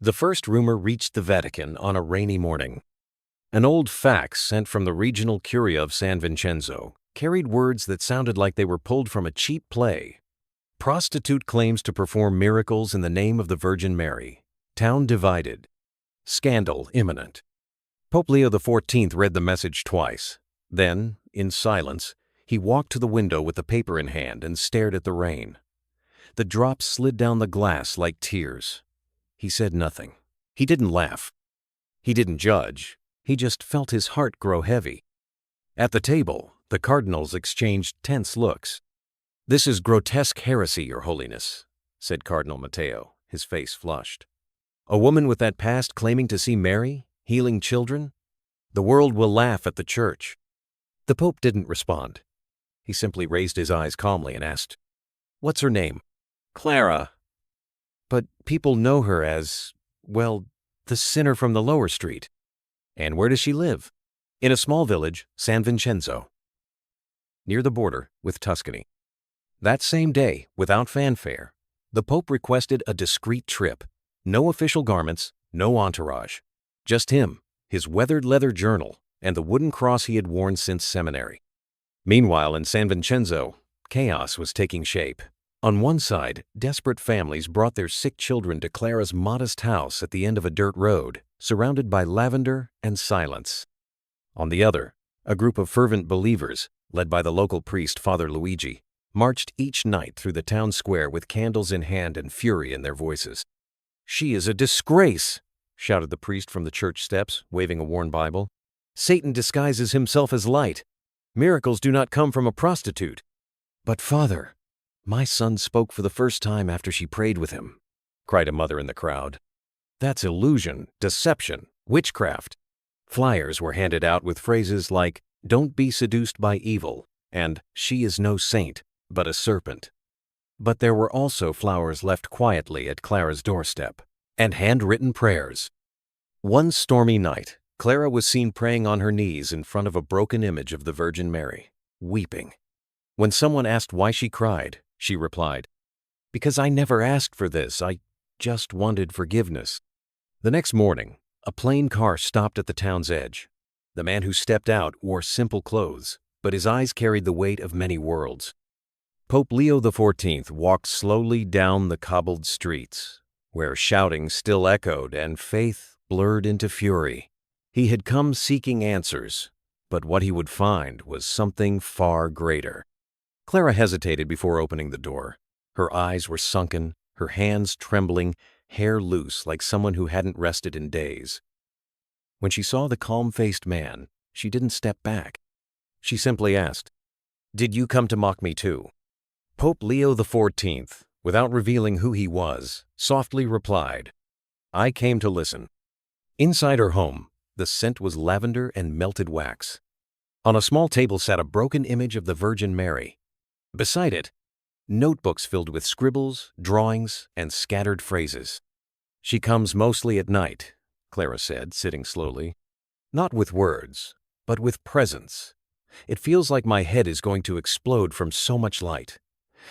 The first rumor reached the Vatican on a rainy morning. An old fax sent from the regional curia of San Vincenzo carried words that sounded like they were pulled from a cheap play. Prostitute claims to perform miracles in the name of the Virgin Mary. Town divided. Scandal imminent. Pope Leo XIV read the message twice. Then, in silence, he walked to the window with the paper in hand and stared at the rain. The drops slid down the glass like tears. He said nothing. He didn't laugh. He didn't judge. He just felt his heart grow heavy. At the table, the cardinals exchanged tense looks. "This is grotesque heresy, Your Holiness," said Cardinal Matteo, his face flushed. "A woman with that past claiming to see Mary, healing children? The world will laugh at the Church." The Pope didn't respond. He simply raised his eyes calmly and asked, "What's her name?" "Clara." "But people know her as, well, the sinner from the lower street." "And where does she live?" "In a small village, San Vincenzo, near the border with Tuscany." That same day, without fanfare, the Pope requested a discreet trip. No official garments, no entourage. Just him, his weathered leather journal, and the wooden cross he had worn since seminary. Meanwhile, in San Vincenzo, chaos was taking shape. On one side, desperate families brought their sick children to Clara's modest house at the end of a dirt road, surrounded by lavender and silence. On the other, a group of fervent believers, led by the local priest Father Luigi, marched each night through the town square with candles in hand and fury in their voices. "She is a disgrace," shouted the priest from the church steps, waving a worn Bible. "Satan disguises himself as light. Miracles do not come from a prostitute." "But, Father, my son spoke for the first time after she prayed with him," cried a mother in the crowd. "That's illusion, deception, witchcraft." Flyers were handed out with phrases like, "Don't be seduced by evil," and "She is no saint, but a serpent." But there were also flowers left quietly at Clara's doorstep, and handwritten prayers. One stormy night, Clara was seen praying on her knees in front of a broken image of the Virgin Mary, weeping. When someone asked why she cried, she replied, "Because I never asked for this, I just wanted forgiveness." The next morning, a plain car stopped at the town's edge. The man who stepped out wore simple clothes, but his eyes carried the weight of many worlds. Pope Leo XIV walked slowly down the cobbled streets, where shouting still echoed and faith blurred into fury. He had come seeking answers, but what he would find was something far greater. Clara hesitated before opening the door. Her eyes were sunken, her hands trembling, hair loose like someone who hadn't rested in days. When she saw the calm-faced man, she didn't step back. She simply asked, "Did you come to mock me too?" Pope Leo XIV, without revealing who he was, softly replied, "I came to listen." Inside her home, the scent was lavender and melted wax. On a small table sat a broken image of the Virgin Mary. Beside it, notebooks filled with scribbles, drawings, and scattered phrases. "She comes mostly at night," Clara said, sitting slowly. "Not with words, but with presence. It feels like my head is going to explode from so much light.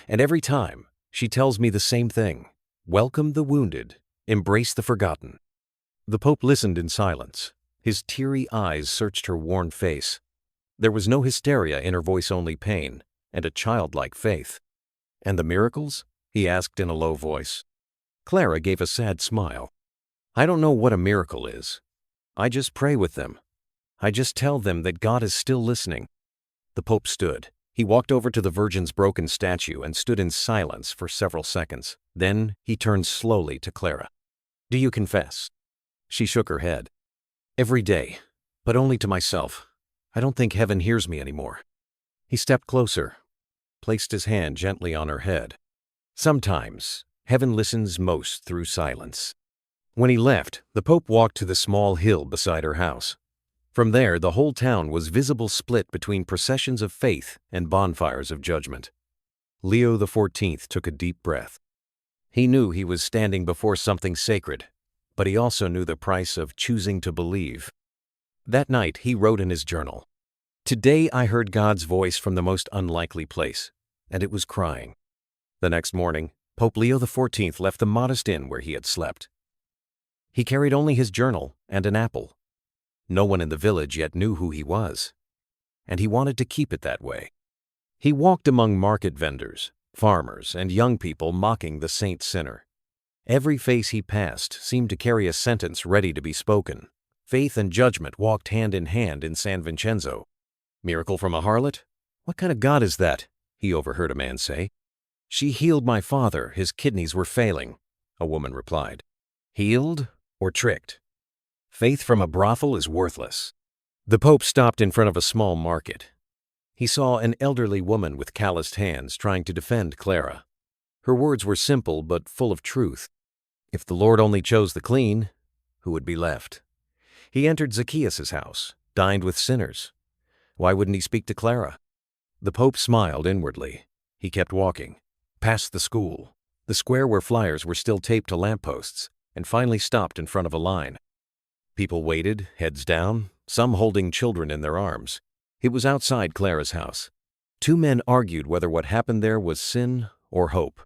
And every time, she tells me the same thing: welcome the wounded, embrace the forgotten." The Pope listened in silence. His teary eyes searched her worn face. There was no hysteria in her voice, only pain, and a childlike faith. "And the miracles?" he asked in a low voice. Clara gave a sad smile. "I don't know what a miracle is. I just pray with them. I just tell them that God is still listening." The Pope stood. He walked over to the Virgin's broken statue and stood in silence for several seconds. Then he turned slowly to Clara. "Do you confess?" She shook her head. "Every day, but only to myself. I don't think heaven hears me anymore." He stepped closer, placed his hand gently on her head. "Sometimes, heaven listens most through silence." When he left, the Pope walked to the small hill beside her house. From there, the whole town was visible, split between processions of faith and bonfires of judgment. Leo XIV took a deep breath. He knew he was standing before something sacred, but he also knew the price of choosing to believe. That night, he wrote in his journal, "Today I heard God's voice from the most unlikely place, and it was crying." The next morning, Pope Leo XIV left the modest inn where he had slept. He carried only his journal and an apple. No one in the village yet knew who he was, and he wanted to keep it that way. He walked among market vendors, farmers, and young people mocking the saint sinner. Every face he passed seemed to carry a sentence ready to be spoken. Faith and judgment walked hand in San Vincenzo. Miracle from a harlot? What kind of God is that? He overheard a man say. She healed my father, his kidneys were failing, a woman replied. Healed or tricked? Faith from a brothel is worthless. The Pope stopped in front of a small market. He saw an elderly woman with calloused hands trying to defend Clara. Her words were simple but full of truth. If the Lord only chose the clean, who would be left? He entered Zacchaeus' house, dined with sinners. Why wouldn't he speak to Clara? The Pope smiled inwardly. He kept walking, past the school, the square where flyers were still taped to lampposts, and finally stopped in front of a line. People waited, heads down, some holding children in their arms. It was outside Clara's house. Two men argued whether what happened there was sin or hope.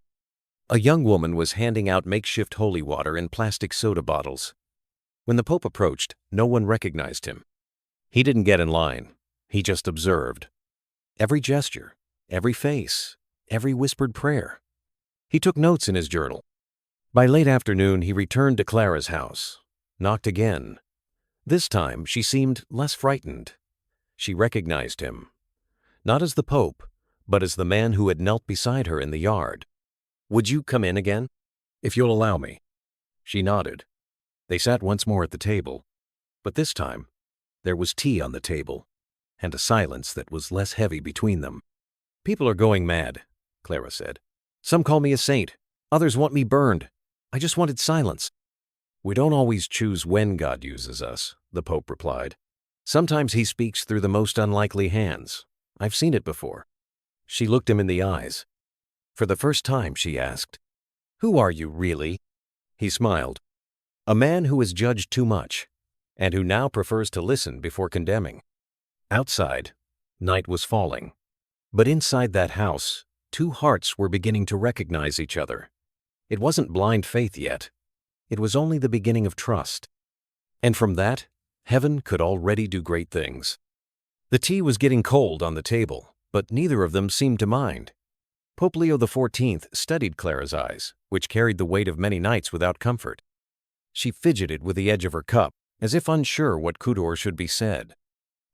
A young woman was handing out makeshift holy water in plastic soda bottles. When the Pope approached, no one recognized him. He didn't get in line. He just observed. Every gesture, every face, every whispered prayer. He took notes in his journal. By late afternoon, he returned to Clara's house, knocked again. This time, she seemed less frightened. She recognized him, not as the Pope, but as the man who had knelt beside her in the yard. Would you come in again? If you'll allow me. She nodded. They sat once more at the table, but this time, there was tea on the table, and a silence that was less heavy between them. People are going mad, Clara said. Some call me a saint. Others want me burned. I just wanted silence. We don't always choose when God uses us, the Pope replied. Sometimes he speaks through the most unlikely hands. I've seen it before. She looked him in the eyes. For the first time, she asked, Who are you, really? He smiled. A man who has judged too much, and who now prefers to listen before condemning. Outside, night was falling. But inside that house, two hearts were beginning to recognize each other. It wasn't blind faith yet. It was only the beginning of trust. And from that, heaven could already do great things. The tea was getting cold on the table, but neither of them seemed to mind. Pope Leo XIV studied Clara's eyes, which carried the weight of many nights without comfort. She fidgeted with the edge of her cup, as if unsure what couleur should be said.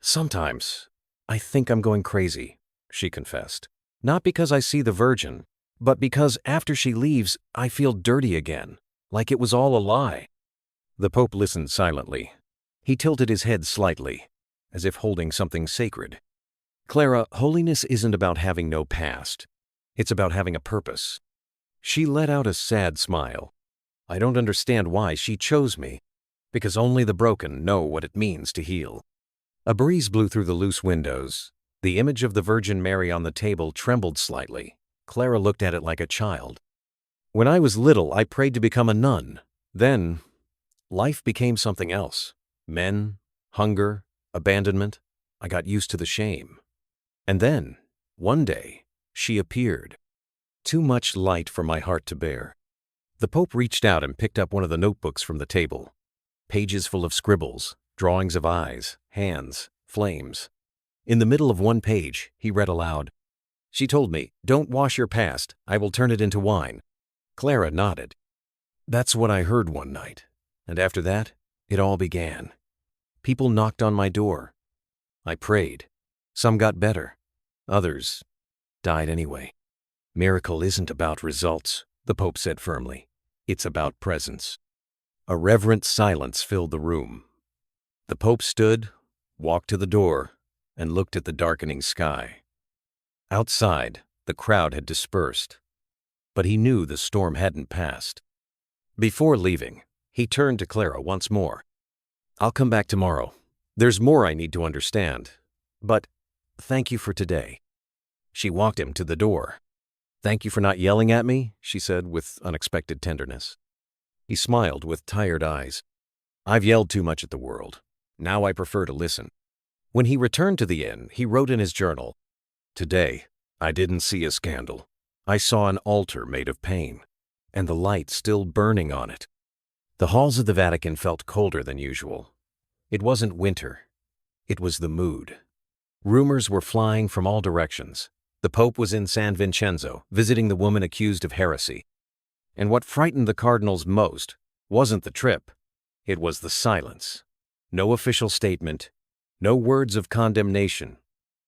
Sometimes, I think I'm going crazy, she confessed. Not because I see the Virgin, but because after she leaves, I feel dirty again, like it was all a lie. The Pope listened silently. He tilted his head slightly, as if holding something sacred. Clara, holiness isn't about having no past. It's about having a purpose. She let out a sad smile. I don't understand why she chose me, because only the broken know what it means to heal. A breeze blew through the loose windows. The image of the Virgin Mary on the table trembled slightly. Clara looked at it like a child. When I was little, I prayed to become a nun. Then, life became something else. Men, hunger, abandonment. I got used to the shame. And then, one day, she appeared. Too much light for my heart to bear. The Pope reached out and picked up one of the notebooks from the table. Pages full of scribbles, drawings of eyes, hands, flames. In the middle of one page, he read aloud. She told me, "Don't wash your past, I will turn it into wine." Clara nodded. That's what I heard one night. And after that, it all began. People knocked on my door. I prayed. Some got better. Others died anyway. Miracle isn't about results, the Pope said firmly. It's about presence. A reverent silence filled the room. The Pope stood, walked to the door, and looked at the darkening sky. Outside, the crowd had dispersed, but he knew the storm hadn't passed. Before leaving, he turned to Clara once more. I'll come back tomorrow. There's more I need to understand, but thank you for today. She walked him to the door. Thank you for not yelling at me, she said with unexpected tenderness. He smiled with tired eyes. I've yelled too much at the world. Now I prefer to listen. When he returned to the inn, he wrote in his journal, Today, I didn't see a scandal. I saw an altar made of pain, and the light still burning on it. The halls of the Vatican felt colder than usual. It wasn't winter. It was the mood. Rumors were flying from all directions. The Pope was in San Vincenzo, visiting the woman accused of heresy. And what frightened the cardinals most wasn't the trip. It was the silence. No official statement, no words of condemnation,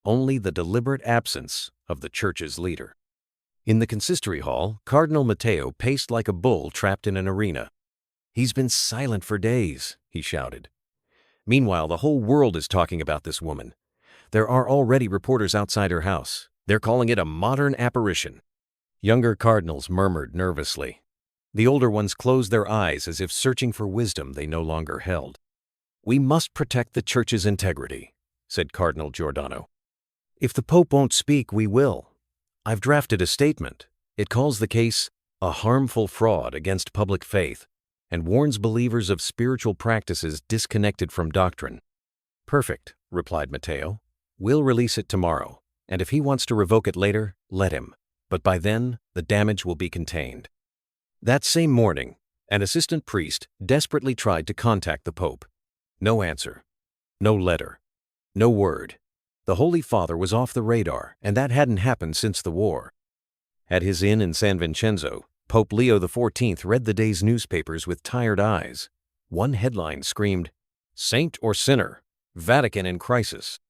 only the deliberate absence of the Church's leader. In the consistory hall, Cardinal Matteo paced like a bull trapped in an arena. "He's been silent for days," he shouted. Meanwhile, the whole world is talking about this woman. There are already reporters outside her house. They're calling it a modern apparition. Younger cardinals murmured nervously. The older ones closed their eyes as if searching for wisdom they no longer held. "We must protect the Church's integrity," said Cardinal Giordano. "If the Pope won't speak, we will. I've drafted a statement. It calls the case a harmful fraud against public faith and warns believers of spiritual practices disconnected from doctrine." "Perfect," replied Matteo. "We'll release it tomorrow, and if he wants to revoke it later, let him. But by then, the damage will be contained." That same morning, an assistant priest desperately tried to contact the Pope. No answer. No letter. No word. The Holy Father was off the radar, and that hadn't happened since the war. At his inn in San Vincenzo, Pope Leo XIV read the day's newspapers with tired eyes. One headline screamed, "Saint or Sinner? Vatican in Crisis."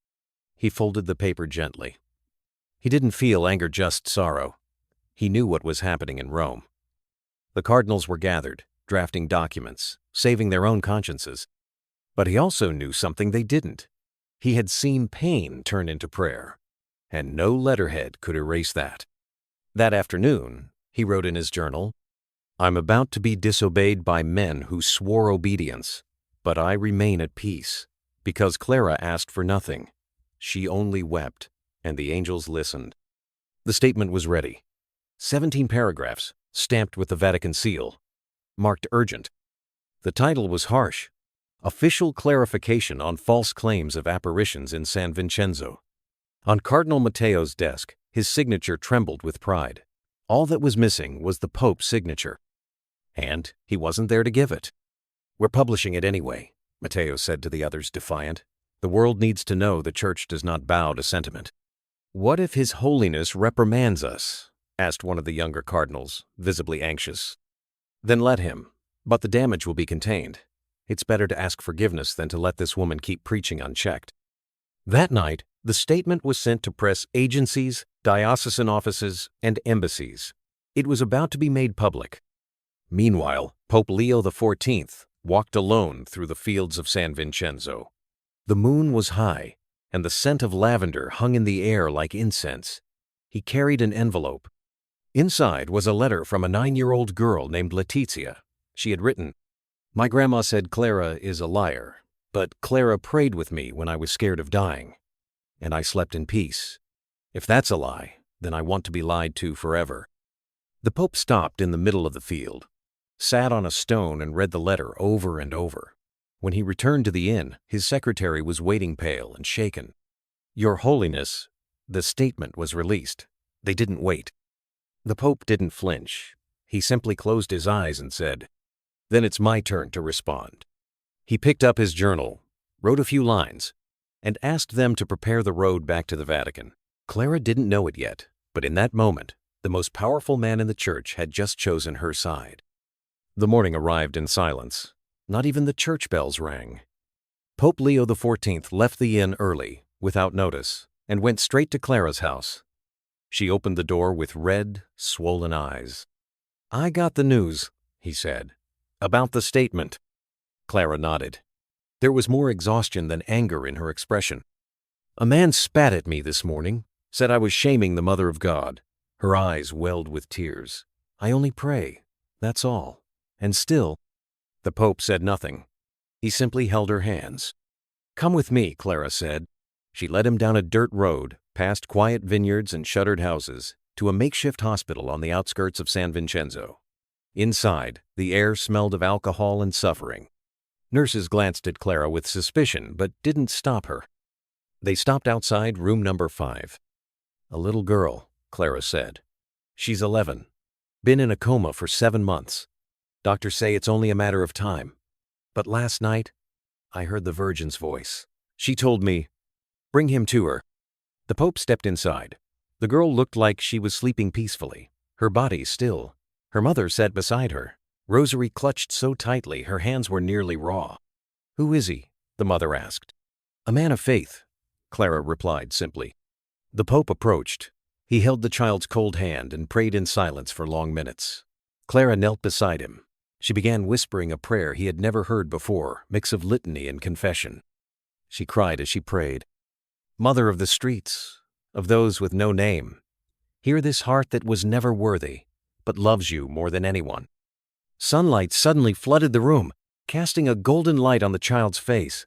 He folded the paper gently. He didn't feel anger, just sorrow. He knew what was happening in Rome. The cardinals were gathered, drafting documents, saving their own consciences. But he also knew something they didn't. He had seen pain turn into prayer, and no letterhead could erase that. That afternoon, he wrote in his journal, "I'm about to be disobeyed by men who swore obedience, but I remain at peace, because Clara asked for nothing. She only wept, and the angels listened." The statement was ready. 17 paragraphs, stamped with the Vatican seal, marked urgent. The title was harsh: "Official Clarification on False Claims of Apparitions in San Vincenzo." On Cardinal Matteo's desk, his signature trembled with pride. All that was missing was the Pope's signature. And he wasn't there to give it. "We're publishing it anyway," Matteo said to the others, defiant. "The world needs to know the Church does not bow to sentiment." "What if His Holiness reprimands us?" asked one of the younger cardinals, visibly anxious. "Then let him, but the damage will be contained. It's better to ask forgiveness than to let this woman keep preaching unchecked." That night, the statement was sent to press agencies, diocesan offices, and embassies. It was about to be made public. Meanwhile, Pope Leo XIV walked alone through the fields of San Vincenzo. The moon was high, and the scent of lavender hung in the air like incense. He carried an envelope. Inside was a letter from a 9-year-old girl named Letizia. She had written, "My grandma said Clara is a liar, but Clara prayed with me when I was scared of dying, and I slept in peace. If that's a lie, then I want to be lied to forever." The Pope stopped in the middle of the field, sat on a stone and read the letter over and over. When he returned to the inn, his secretary was waiting, pale and shaken. "Your Holiness," the statement was released. They didn't wait. The Pope didn't flinch. He simply closed his eyes and said, "Then it's my turn to respond." He picked up his journal, wrote a few lines, and asked them to prepare the road back to the Vatican. Clara didn't know it yet, but in that moment, the most powerful man in the Church had just chosen her side. The morning arrived in silence. Not even the church bells rang. Pope Leo XIV left the inn early, without notice, and went straight to Clara's house. She opened the door with red, swollen eyes. "I got the news," he said. "About the statement." Clara nodded. There was more exhaustion than anger in her expression. "A man spat at me this morning, said I was shaming the Mother of God." Her eyes welled with tears. "I only pray, that's all. And still—" The Pope said nothing. He simply held her hands. "Come with me," Clara said. She led him down a dirt road, past quiet vineyards and shuttered houses, to a makeshift hospital on the outskirts of San Vincenzo. Inside, the air smelled of alcohol and suffering. Nurses glanced at Clara with suspicion, but didn't stop her. They stopped outside room number 5. "A little girl," Clara said. "She's 11. Been in a coma for 7 months. Doctors say it's only a matter of time. But last night, I heard the Virgin's voice. She told me, bring him to her. The Pope stepped inside. The girl looked like she was sleeping peacefully, her body still. Her mother sat beside her, rosary clutched so tightly her hands were nearly raw. Who is he? The mother asked. A man of faith, Clara replied simply. The Pope approached. He held the child's cold hand and prayed in silence for long minutes. Clara knelt beside him. She began whispering a prayer he had never heard before, mix of litany and confession. She cried as she prayed. Mother of the streets, of those with no name, hear this heart that was never worthy, but loves you more than anyone. Sunlight suddenly flooded the room, casting a golden light on the child's face.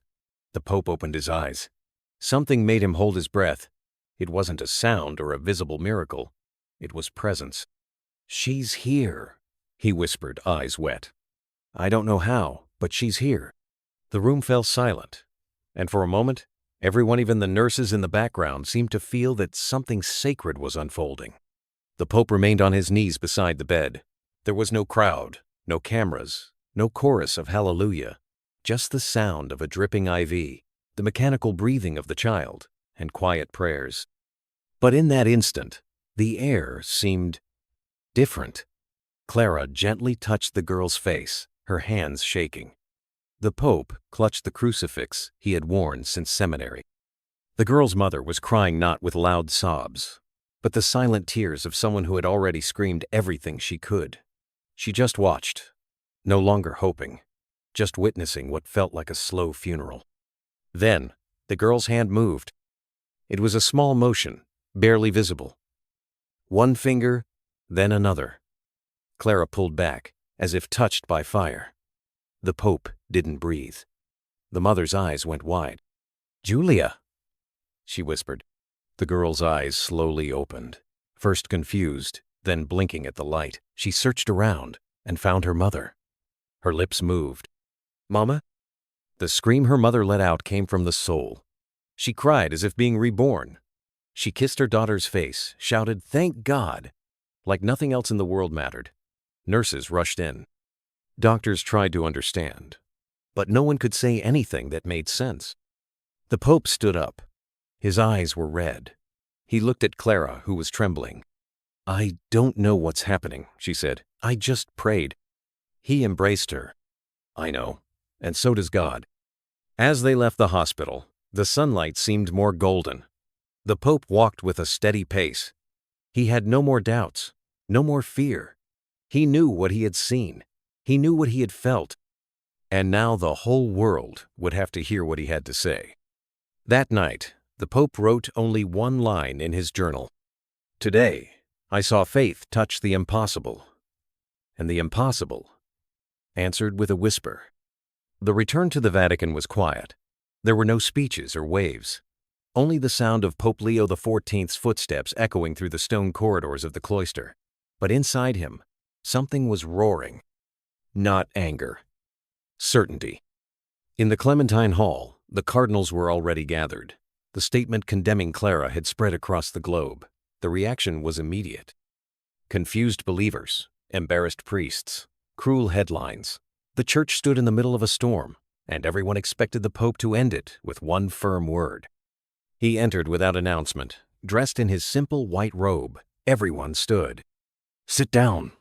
The Pope opened his eyes. Something made him hold his breath. It wasn't a sound or a visible miracle. It was presence. She's here, he whispered, eyes wet. I don't know how, but she's here. The room fell silent, and for a moment, everyone, even the nurses in the background, seemed to feel that something sacred was unfolding. The Pope remained on his knees beside the bed. There was no crowd, no cameras, no chorus of hallelujah, just the sound of a dripping IV, the mechanical breathing of the child, and quiet prayers. But in that instant, the air seemed different. Clara gently touched the girl's face, her hands shaking. The Pope clutched the crucifix he had worn since seminary. The girl's mother was crying not with loud sobs, but the silent tears of someone who had already screamed everything she could. She just watched, no longer hoping, just witnessing what felt like a slow funeral. Then, the girl's hand moved. It was a small motion, barely visible. One finger, then another. Clara pulled back, as if touched by fire. The Pope didn't breathe. The mother's eyes went wide. Julia, she whispered. The girl's eyes slowly opened, first confused, then blinking at the light. She searched around and found her mother. Her lips moved. Mama? The scream her mother let out came from the soul. She cried as if being reborn. She kissed her daughter's face, shouted, "Thank God!" Like nothing else in the world mattered. Nurses rushed in. Doctors tried to understand, but no one could say anything that made sense. The Pope stood up. His eyes were red. He looked at Clara, who was trembling. I don't know what's happening, she said. I just prayed. He embraced her. I know, and so does God. As they left the hospital, the sunlight seemed more golden. The Pope walked with a steady pace. He had no more doubts, no more fear. He knew what he had seen. He knew what he had felt. And now the whole world would have to hear what he had to say. That night, the Pope wrote only one line in his journal. Today, I saw faith touch the impossible, and the impossible answered with a whisper. The return to the Vatican was quiet. There were no speeches or waves, only the sound of Pope Leo XIV's footsteps echoing through the stone corridors of the cloister. But inside him, something was roaring. Not anger. Certainty. In the Clementine Hall, the cardinals were already gathered. The statement condemning Clara had spread across the globe. The reaction was immediate. Confused believers, embarrassed priests, cruel headlines. The church stood in the middle of a storm, and everyone expected the Pope to end it with one firm word. He entered without announcement, dressed in his simple white robe. Everyone stood. Sit down,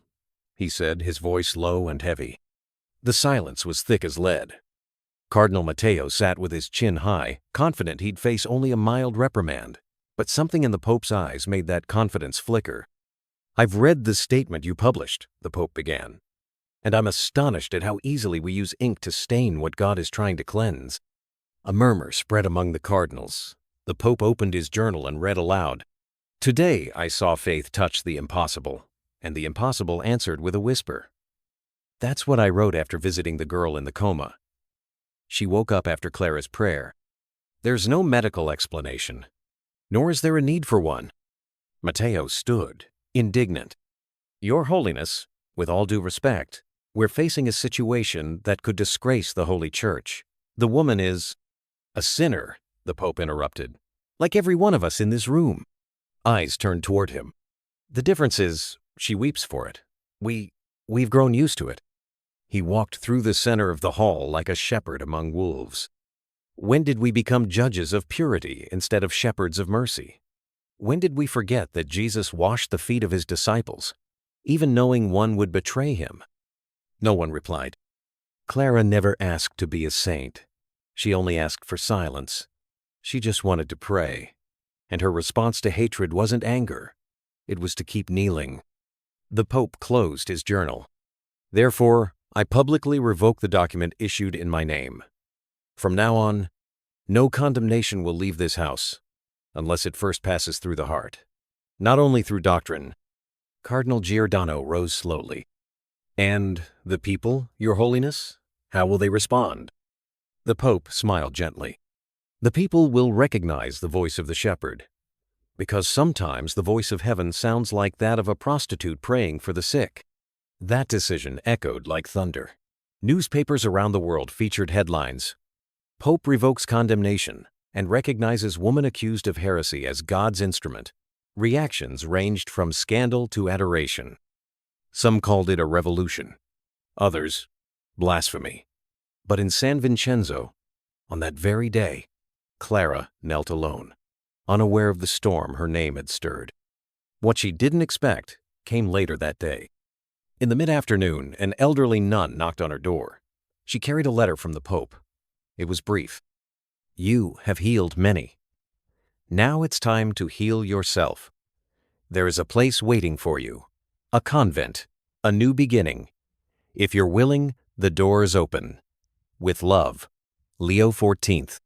he said, his voice low and heavy. The silence was thick as lead. Cardinal Matteo sat with his chin high, confident he'd face only a mild reprimand. But something in the Pope's eyes made that confidence flicker. I've read the statement you published, the Pope began, and I'm astonished at how easily we use ink to stain what God is trying to cleanse. A murmur spread among the cardinals. The Pope opened his journal and read aloud. Today I saw faith touch the impossible, and the impossible answered with a whisper. That's what I wrote after visiting the girl in the coma. She woke up after Clara's prayer. There's no medical explanation, nor is there a need for one. Matteo stood, indignant. Your Holiness, with all due respect, we're facing a situation that could disgrace the Holy Church. The woman is a sinner, the Pope interrupted, like every one of us in this room. Eyes turned toward him. The difference is, she weeps for it. We've grown used to it. He walked through the center of the hall like a shepherd among wolves. When did we become judges of purity instead of shepherds of mercy? When did we forget that Jesus washed the feet of his disciples, even knowing one would betray him? No one replied. Clara never asked to be a saint. She only asked for silence. She just wanted to pray. And her response to hatred wasn't anger. It was to keep kneeling. The Pope closed his journal. Therefore, I publicly revoke the document issued in my name. From now on, no condemnation will leave this house, unless it first passes through the heart. Not only through doctrine. Cardinal Giordano rose slowly. And the people, Your Holiness? How will they respond? The Pope smiled gently. The people will recognize the voice of the shepherd, because sometimes the voice of heaven sounds like that of a prostitute praying for the sick. That decision echoed like thunder. Newspapers around the world featured headlines, Pope revokes condemnation and recognizes woman accused of heresy as God's instrument. Reactions ranged from scandal to adoration. Some called it a revolution. Others, blasphemy. But in San Vincenzo, on that very day, Clara knelt alone, unaware of the storm her name had stirred. What she didn't expect came later that day. In the mid-afternoon, an elderly nun knocked on her door. She carried a letter from the Pope. It was brief. You have healed many. Now it's time to heal yourself. There is a place waiting for you, a convent, a new beginning. If you're willing, the door is open. With love, Leo XIV.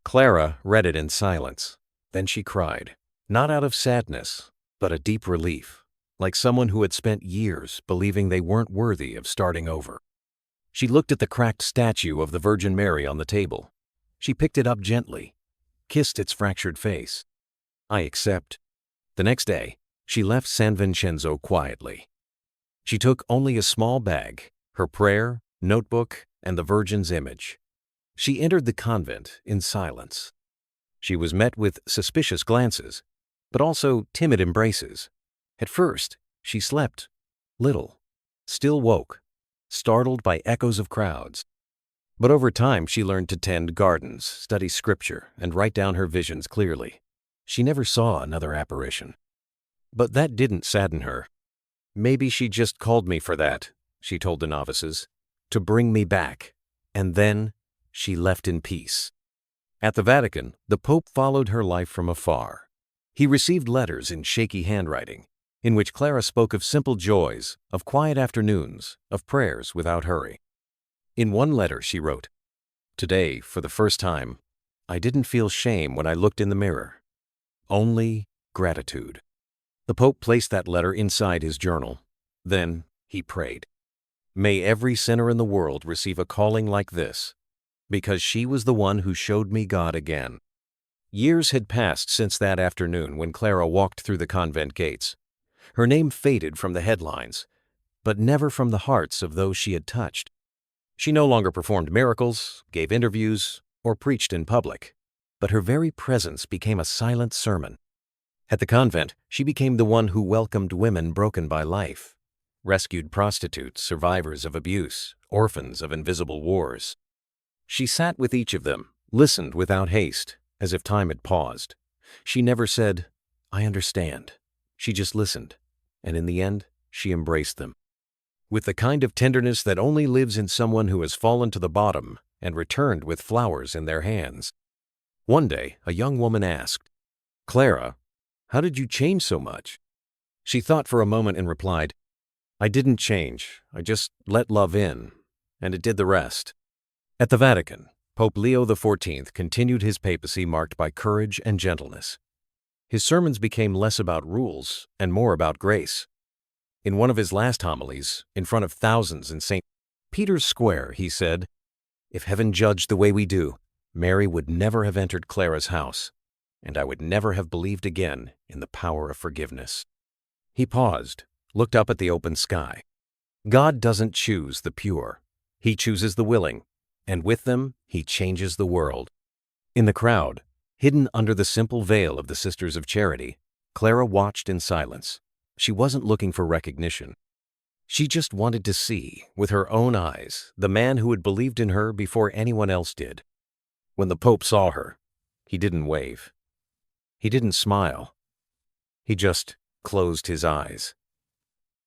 Clara read it in silence. Then she cried, not out of sadness, but a deep relief, like someone who had spent years believing they weren't worthy of starting over. She looked at the cracked statue of the Virgin Mary on the table. She picked it up gently, kissed its fractured face. I accept. The next day, she left San Vincenzo quietly. She took only a small bag, her prayer, notebook, and the Virgin's image. She entered the convent in silence. She was met with suspicious glances, but also timid embraces. At first, she slept little, still woke, startled by echoes of crowds. But over time, she learned to tend gardens, study scripture, and write down her visions clearly. She never saw another apparition. But that didn't sadden her. Maybe she just called me for that, she told the novices, to bring me back. And then she left in peace. At the Vatican, the Pope followed her life from afar. He received letters in shaky handwriting, in which Clara spoke of simple joys, of quiet afternoons, of prayers without hurry. In one letter she wrote, Today, for the first time, I didn't feel shame when I looked in the mirror. Only gratitude. The Pope placed that letter inside his journal. Then he prayed, May every sinner in the world receive a calling like this, because she was the one who showed me God again. Years had passed since that afternoon when Clara walked through the convent gates. Her name faded from the headlines, but never from the hearts of those she had touched. She no longer performed miracles, gave interviews, or preached in public, but her very presence became a silent sermon. At the convent, she became the one who welcomed women broken by life, rescued prostitutes, survivors of abuse, orphans of invisible wars. She sat with each of them, listened without haste, as if time had paused. She never said, I understand. She just listened, and in the end, she embraced them. With the kind of tenderness that only lives in someone who has fallen to the bottom and returned with flowers in their hands. One day, a young woman asked, Clara, how did you change so much? She thought for a moment and replied, I didn't change. I just let love in, and it did the rest. At the Vatican, Pope Leo XIV continued his papacy marked by courage and gentleness. His sermons became less about rules and more about grace. In one of his last homilies, in front of thousands in St. Peter's Square, he said, If heaven judged the way we do, Mary would never have entered Clara's house, and I would never have believed again in the power of forgiveness. He paused, looked up at the open sky. God doesn't choose the pure. He chooses the willing, and with them, he changes the world. In the crowd, hidden under the simple veil of the Sisters of Charity, Clara watched in silence. She wasn't looking for recognition. She just wanted to see, with her own eyes, the man who had believed in her before anyone else did. When the Pope saw her, he didn't wave. He didn't smile. He just closed his eyes.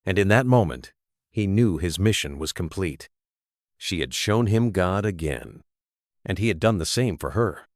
And in that moment, he knew his mission was complete. She had shown him God again, and he had done the same for her.